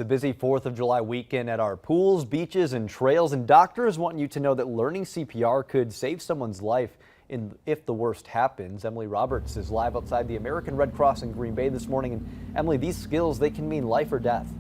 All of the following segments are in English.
The busy 4th of July weekend at our pools, beaches, and trails, and doctors want you to know that learning CPR could save someone's life if the worst happens. Emily Roberts is live outside the American Red Cross in Green Bay this morning. And Emily, these skills, they can mean life or death.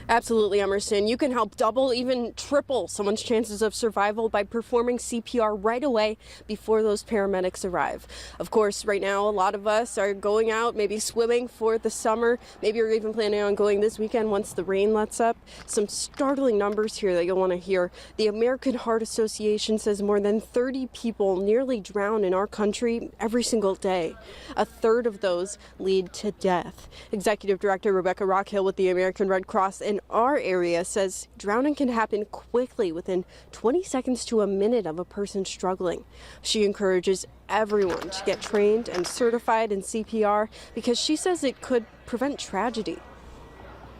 Absolutely, Emerson. You can help double, even triple someone's chances of survival by performing CPR right away before those paramedics arrive. Of course, right now, a lot of us are going out, maybe swimming for the summer. Maybe you're even planning on going this weekend once the rain lets up. Some startling numbers here that you'll want to hear. The American Heart Association says more than 30 people nearly drown in our country every single day. A third of those lead to death. Executive Director Rebecca Rockhill with the American Red Cross in our area says drowning can happen quickly within 20 seconds to a minute of a person struggling. She encourages everyone to get trained and certified in CPR because she says it could prevent tragedy.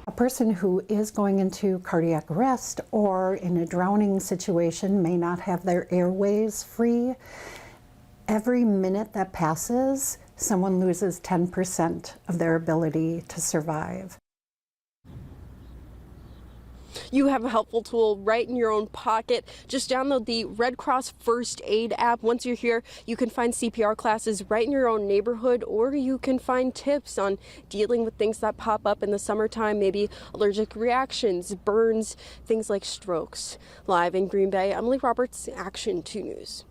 A person who is going into cardiac arrest or in a drowning situation may not have their airways free. Every minute that passes, someone loses 10% of their ability to survive. You have a helpful tool right in your own pocket. Just download the Red Cross First Aid app. Once you're here, you can find CPR classes right in your own neighborhood, or you can find tips on dealing with things that pop up in the summertime, maybe allergic reactions, burns, things like strokes. Live in Green Bay, Emily Roberts, Action 2 News.